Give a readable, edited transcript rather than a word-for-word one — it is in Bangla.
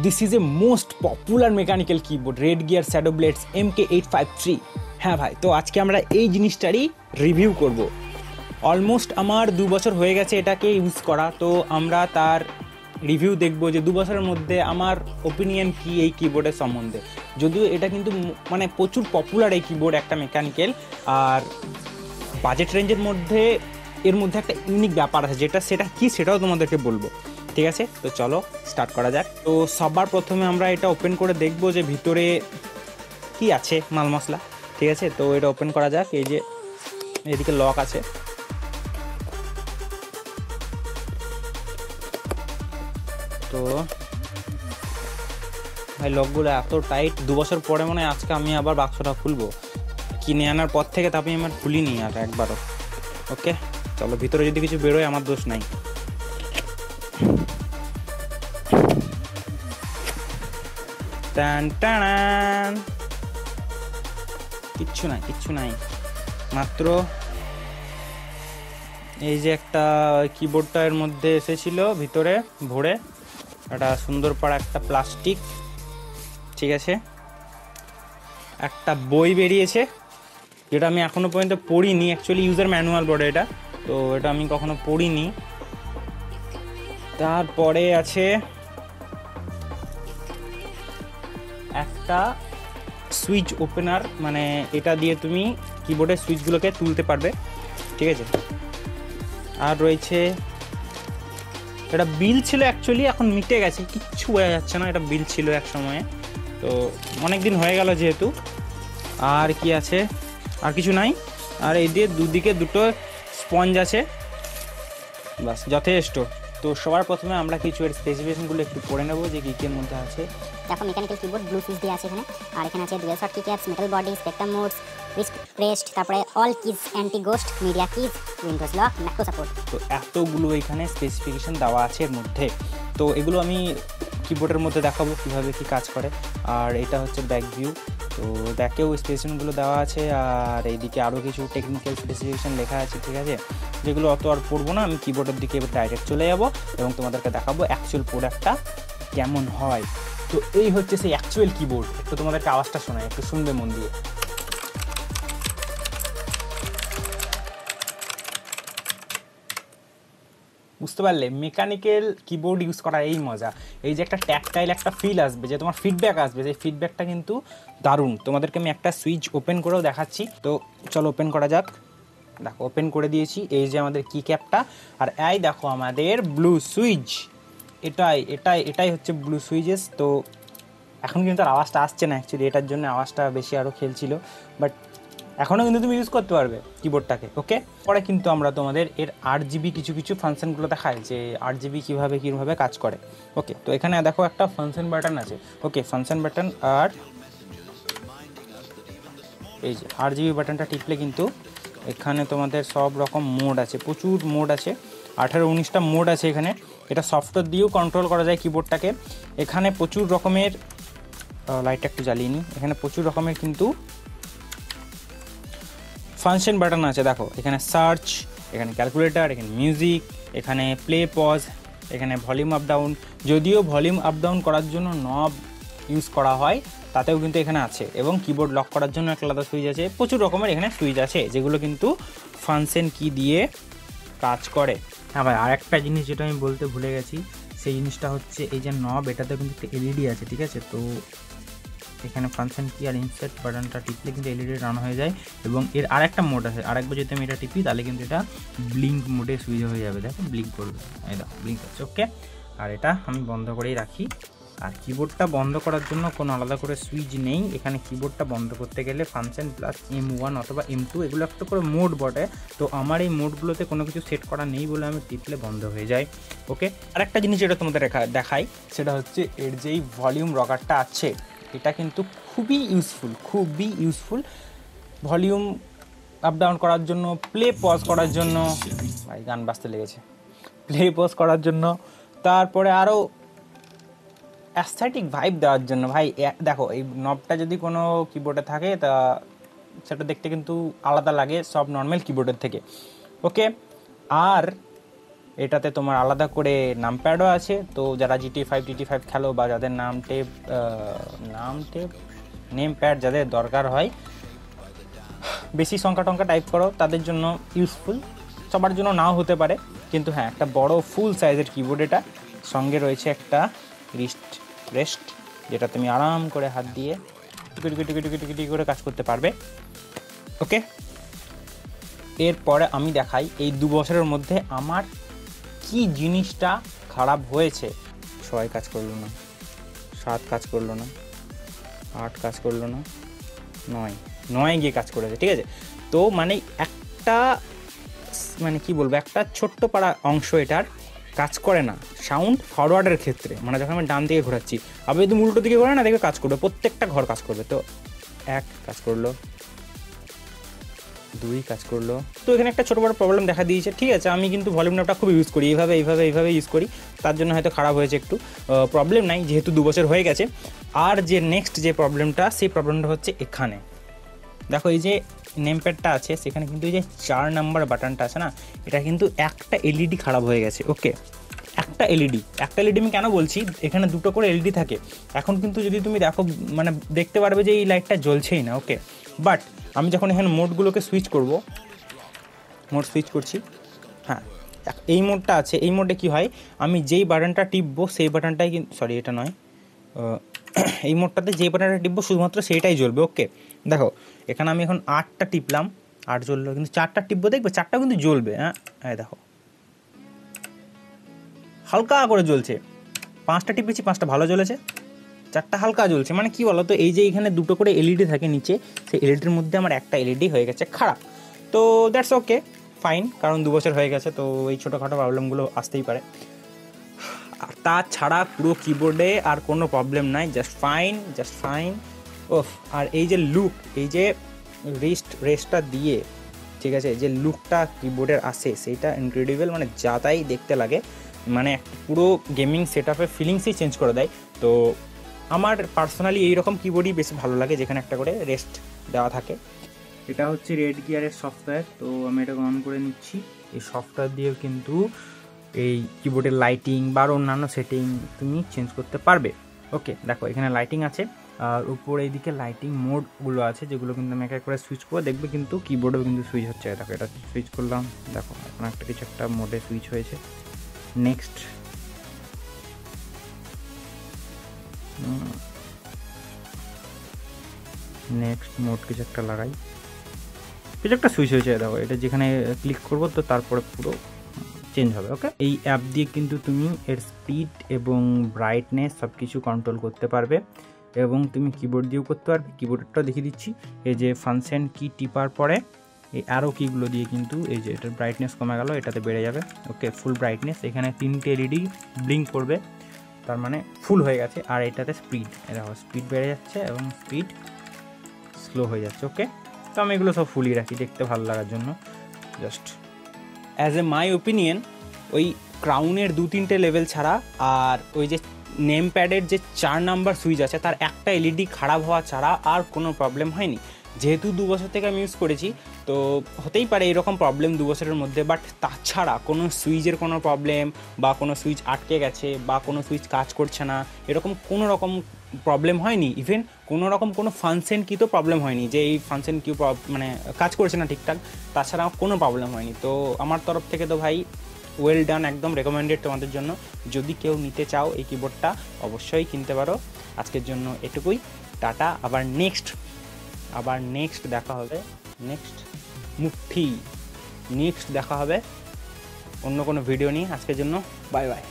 This is a most popular mechanical keyboard, red gear shadow blades MK853। হ্যাঁ ভাই, তো আজকে আমরা এই জিনিসটারই রিভিউ করব। অলমোস্ট আমার 2 বছর হয়ে গেছে এটাকে ইউজ করা, তো আমরা তার রিভিউ দেখব যে 2 বছরের মধ্যে আমার ওপিনিয়ন কি এই কিবোর্ডের সম্বন্ধে। যদিও এটা কিন্তু মানে প্রচুর পপুলার এই কিবোর্ড, একটা মেকানিক্যাল, আর বাজেট রেঞ্জের মধ্যে এর মধ্যে একটা ইউনিক ব্যাপার আছে, সেটা কি সেটাও তোমাদেরকে বলবো। ঠিক আছে, তো চলো স্টার্ট করা যাক। তো সবার প্রথমে আমরা এটা ওপেন করে দেখবো যে ভিতরে কি আছে মাল মশলা। ঠিক আছে, তো এটা ওপেন করা যাক। এই যে এদিকে লক আছে, তো ভাই লকগুলো এত টাইট, 2 বছর পরে মনে হয় আজকে আমি আবার বাক্সটা খুলবো। কিনে আনার পর থেকে তারপরে আমার খুলিনি আর একবারও। ওকে চলো, ভিতরে যদি কিছু বেরোয় আমার দোষ নাই। টান টান, কিচ্ছু নাই, মাত্র এই যে একটা কিবোর্ডটা এর মধ্যে এসেছিল ভিতরে ভরে, একটা সুন্দর পাড়া একটা প্লাস্টিক। ঠিক আছে, একটা বই বেরিয়েছে যেটা আমি এখনো পর্যন্ত পড়িনি, অ্যাকচুয়ালি ইউজার ম্যানুয়াল বলে এটা, তো এটা আমি কখনো পড়িনি। তারপরে আছে একটা সুইচ ওপেনার, মানে এটা দিয়ে তুমি কিবোর্ডের সুইচগুলোকে তুলতে পারবে। ঠিক আছে, আর রয়েছে এটা বিল ছিল অ্যাকচুয়ালি, এখন মিটে গেছে, কিচ্ছু বোঝা যাচ্ছে না। এটা বিল ছিল এক সময়ে, তো অনেক দিন হয়ে গেল যেহেতু। আর কি আছে, আর কিছু নাই। আর এই দিয়ে দুদিকে দুটো স্পঞ্জ আছে, বাস যথেষ্ট। তো সবার প্রথমে আমরা কিছু এর স্পেসিফিকেশনগুলো একটু পড়ে নেবো যে কী কী এর মধ্যে আছে। দেখো মেকানিক্যাল কিবোর্ড, ব্লু সুইচ দিয়ে আছে এখানে, আর এখানে আছে dual shot keycaps, metal body, spectrum modes, wrist pressed, তারপরে all keys, anti ghost, media keys, Windows lock, macro support. তো এতগুলো এখানে স্পেসিফিকেশন দেওয়া আছে এর মধ্যে, তো এগুলো আমি কিবোর্ডের মধ্যে দেখাবো কীভাবে কী কাজ করে। আর এটা হচ্ছে ব্যাক ভিউ, তো ব্যাকেও স্পেসিফিকেশনগুলো দেওয়া আছে, আর এইদিকে আরও কিছু টেকনিক্যাল স্পেসিফিকেশন লেখা আছে। ঠিক আছে, যেগুলো অত আর পড়বো না, আমি কিবোর্ডের দিকে এবার ডাইরেক্ট চলে যাব এবং তোমাদেরকে দেখাবো অ্যাকচুয়াল প্রোডাক্টটা কেমন হয়। তো এই হচ্ছে সেই অ্যাকচুয়াল কিবোর্ড। একটু তোমাদেরকে আওয়াজটা শোনায়, একটু শুনবে মন দিয়ে। বুঝতে পারলে, মেকানিক্যাল কিবোর্ড ইউজ করা এই মজা, এই যে একটা ট্যাকটাইল একটা ফিল আসবে, যে তোমার ফিডব্যাক আসবে, সেই ফিডব্যাকটা কিন্তু দারুণ। তোমাদেরকে আমি একটা সুইচ ওপেন করেও দেখাচ্ছি, তো চলো ওপেন করা যাক। দেখো ওপেন করে দিয়েছি, এই যে আমাদের কি ক্যাপটা, আর এই দেখো আমাদের ব্লু সুইচ। এটাই হচ্ছে ব্লু সুইচেস। তো এখন কিন্তু আর আওয়াজটা আসছে না, অ্যাকচুয়ালি এটার জন্য আওয়াজটা বেশি আরও খেলছিল, বাট এখনও কিন্তু তুমি ইউজ করতে পারবে কিবোর্ডটাকে। ওকে, পরে কিন্তু আমরা তোমাদের এর RGB কিছু ফাংশনগুলো দেখাই যে RGB কীভাবে কাজ করে। ওকে, তো এখানে দেখো একটা ফাংশন বাটন আছে। ওকে, ফাংশন বাটন, আর এই যে RGB বাটনটা টিপলে কিন্তু এখানে তোমাদের সব রকম মোড আছে, প্রচুর মোড আছে, 18-19টা মোড আছে এখানে। এটা সফটওয়্যার দিয়েও কন্ট্রোল করা যায় কিবোর্ডটাকে। এখানে প্রচুর রকমের, লাইটটা একটু জ্বালিয়ে নিই, এখানে প্রচুর রকমের কিন্তু ফাংশন বাটন আছে। দেখো এখানে সার্চ, এখানে ক্যালকুলেটর, এখানে মিউজিক, এখানে প্লে পজ, এখানে ভলিউম আপ ডাউন। যদিও ভলিউম আপ ডাউন করার জন্য নব ইউজ করা হয়, তাতেও কিন্তু এখানে আছে, এবং কিবোর্ড লক করার জন্য একটা আলাদা সুইচ আছে। প্রচুর রকমের এখানে সুইচ আছে যেগুলো কিন্তু ফাংশন কি দিয়ে কাজ করে। হ্যাঁ ভাই, আর একটা জিনিস যেটা আমি বলতে ভুলে গেছি, সেই জিনিসটা হচ্ছে এই যে নব, এটাতে কিন্তু একটা LED আছে। ঠিক আছে, তো এখানে ফাংশন কি আর ইনসার্ট বাটনটা টিপলে কিন্তু LED রান হয়ে যায়, এবং এর আরেকটা মোড আছে। আরেকবার যদি আমি এটা টিপি তাহলে কিন্তু এটা ব্লিঙ্ক মোডে সুইচ হয়ে যাবে। দেখো ব্লিঙ্ক করবে, এই দেখো ব্লিঙ্ক হচ্ছে। ওকে, আর এটা আমি বন্ধ করেই রাখি। আর কিবোর্ডটা বন্ধ করার জন্য কোনো আলাদা করে সুইচ নেই এখানে। কিবোর্ডটা বন্ধ করতে গেলে ফাংশন প্লাস M1 অথবা M2, এগুলো একটা করে মোড বটে। তো আমার এই মোডগুলোতে কোনো কিছু সেট করা নেই বলে আমি টিপলে বন্ধ হয়ে যায়। ওকে, আরেকটা জিনিস যেটা তোমাদের দেখাই, সেটা হচ্ছে এর যেই ভলিউম রকারটা আছে, এটা কিন্তু খুবই ইউজফুল ভলিউম আপ ডাউন করার জন্য, প্লে পজ করার জন্য। ভাই গান বাজতে লেগেছে। প্লে পজ করার জন্য, তারপরে আরও অ্যাস্থেটিক ভাইব দেওয়ার জন্য। ভাই দেখো, এই নবটা যদি কোনো কিবোর্ডে থাকে তা সেটা দেখতে কিন্তু আলাদা লাগে সব নর্মাল কিবোর্ডের থেকে। ওকে, আর এটাতে তোমার আলাদা করে নামপ্যাডও আছে। তো যারা GT5 খেলো বা যাদের নেম প্যাড যাদের দরকার হয়, বেশি সংখ্যা টঙ্কা টাইপ করো, তাদের জন্য ইউজফুল। সবার জন্য নাও হতে পারে, কিন্তু হ্যাঁ একটা বড় ফুল সাইজের কিবোর্ড এটা। সঙ্গে রয়েছে একটা রেস্ট, যেটা তুমি আরাম করে হাত দিয়ে টুকি করে কাজ করতে পারবে। ওকে, এরপরে আমি দেখাই এই 2 বছরের মধ্যে আমার কি জিনিসটা খারাপ হয়েছে। 6 কাজ করলো না, 7 কাজ করলো না, 8 কাজ করলো না, 9 গিয়ে কাজ করেছে, ঠিক আছে। তো মানে একটা মানে কি বলবো, একটা ছোট্ট পাড়া অংশ এটার কাজ করে না সাউন্ড ফরওয়ার্ডের ক্ষেত্রে। মানে যখন আমি ডান দিকে ঘোরাচ্ছি, আবার যদি উল্টো দিকে ঘোরে না দেখবে কাজ করবে, প্রত্যেকটা ঘর কাজ করবে। তো 1 কাজ করলো, 2 কাজ করলো। তো এখানে একটা ছোটো বড়ো প্রবলেম দেখা দিয়েছে, ঠিক আছে। আমি কিন্তু ভলিউম নবটা খুব ইউজ করি, এইভাবে ইউজ করি, তার জন্য হয়তো খারাপ হয়েছে একটু। প্রবলেম নাই, যেহেতু 2 বছর হয়ে গেছে। আর যে নেক্সট যে প্রবলেমটা, সেই প্রবলেমটা হচ্ছে এখানে দেখো, এই যে নেমপ্যাডটা আছে সেখানে কিন্তু এই যে 4 নাম্বার বাটনটা আছে না, এটা কিন্তু একটা এলইডি খারাপ হয়ে গেছে। ওকে, একটা এলইডি আমি কেন বলছি, এখানে 2টো করে এলইডি থাকে। এখন কিন্তু যদি তুমি দেখো, মানে দেখতে পারবে যে এই লাইটটা জ্বলছেই না। ওকে, বাট আমি যখন এখানে মোডগুলোকে সুইচ করব, মোড সুইচ করছি, হ্যাঁ এই মোডটা আছে। এই মোডে কি হয়, আমি যেই বাটনটা টিপবো সেই বাটনটাই কিন্তু, সরি এটা নয়, এই মোডটাতে যে বাটনটা টিপবো শুধুমাত্র সেইটাই জ্বলবে। ওকে, দেখো এখানে আমি এখন 8টা টিপলাম, 8 জ্বললো, কিন্তু 4টা টিপবো দেখবে 4টা কিন্তু জ্বলবে। হ্যাঁ দেখো হালকা করে জ্বলছে। 5টা টিপেছি, 5টা ভালো জ্বলেছে, 4টা হালকা জ্বলছে। মানে কি বলো তো, এই যে এখানে 2টো করে এলইডি থাকে নিচে, সেই এলইডির মধ্যে আমার একটা এলইডি হয়ে গেছে খারাপ। তো দ্যাটস ওকে, ফাইন, কারণ 2 বছর হয়ে গেছে, তো এই ছোটোখাটো প্রবলেমগুলো আসতেই পারে। আর তাছাড়া পুরো কিবোর্ডে আর কোনো প্রবলেম নাই, জাস্ট ফাইন। ওফ, আর এই যে লুক, এই যে রেস্টটা দিয়ে, ঠিক আছে, যে লুকটা কিবোর্ডের আসে সেইটা ইনক্রেডিবল, মানে যা তাই দেখতে লাগে, মানে পুরো গেমিং সেট আপের ফিলিংসই চেঞ্জ করে দেয়। তো আমার পার্সোনালি এইরকম কিবোর্ডই বেশি ভালো লাগে, যেখানে একটা করে রেস্ট দেওয়া থাকে। এটা হচ্ছে রেড গিয়ারের সফটওয়্যার, তো আমি এটাকে অন করে নিচ্ছি। এই সফটওয়্যার দিয়েও কিন্তু এই কিবোর্ডের লাইটিং বা অন্যান্য সেটিং তুমি চেঞ্জ করতে পারবে। ওকে, দেখো এখানে লাইটিং আছে, আর উপরে এইদিকে লাইটিং মোডগুলো আছে, যেগুলো কিন্তু আমি এক এক করে সুইচ করে দেখবে, কিন্তু কিবোর্ডেও কিন্তু সুইচ হচ্ছে। দেখো এটা সুইচ করলাম, দেখো এখন একটা কিছু একটা মোডে সুইচ হয়েছে। নেক্সট মোড কিছু একটা লাগাই, কিছু একটা সুইচ হয়েছে। দেখো এটা যেখানে ক্লিক করবো তো তারপরে পুরো চেঞ্জ হবে। ওকে, এই অ্যাপ দিয়ে কিন্তু তুমি এর স্পিড এবং ব্রাইটনেস সব কিছু কন্ট্রোল করতে পারবে, এবং তুমি কিবোর্ড দিয়েও করতে পারবে। কিবোর্ডটাও দেখিয়ে দিচ্ছি, এই যে ফাংশন কি টিপার পরে এই অ্যারো কিগুলো দিয়ে কিন্তু এই যে এটার ব্রাইটনেস কমে গেল, এটাতে বেড়ে যাবে। ওকে, ফুল ব্রাইটনেস, এখানে 3টে এলইডি ব্লিঙ্ক করবে, তার মানে ফুল হয়ে গেছে। আর এটাতে স্পিড, দেখো স্পিড বেড়ে যাচ্ছে এবং স্পিড স্লো হয়ে যাচ্ছে। ওকে, তো আমি এগুলো সব ফুলই রাখি দেখতে ভালো লাগার জন্য। Just as a my opinion, ওই ক্রাউনের 2-3টে লেভেল ছাড়া আর ওই যে নেম প্যাডের যে 4 নাম্বার সুইচ আছে তার একটা এলইডি খারাপ হওয়া ছাড়া আর কোনো প্রবলেম হয়নি। যেহেতু 2 বছর থেকে আমি ইউজ করেছি, তো হতেই পারে এরকম প্রবলেম 2 বছরের মধ্যে, বাট তাছাড়া কোনো সুইচের কোনো প্রবলেম বা কোনো সুইচ আটকে গেছে বা কোনো সুইচ কাজ করছে না, এরকম কোনো রকম প্রবলেম হয়নি। ইভেন কোনো রকম কোনো ফাংশন কি তো প্রবলেম হয়নি যে এই ফাংশন কিউ মানে কাজ করছে না ঠিকঠাক, তাছাড়া কোনো প্রবলেম হয়নি। তো আমার তরফ থেকে তো ভাই ওয়েল ডান, একদম রেকমেন্ডেড তোমাদের জন্য। যদি কেউ নিতে চাও এই কিবোর্ডটা অবশ্যই কিনতে পারো। আজকের জন্য এটুকুই, টাটা। আবার নেক্সট দেখা হবে, নেক্সট দেখা হবে অন্য কোনো ভিডিও নিয়ে। আজকের জন্য বাই বাই।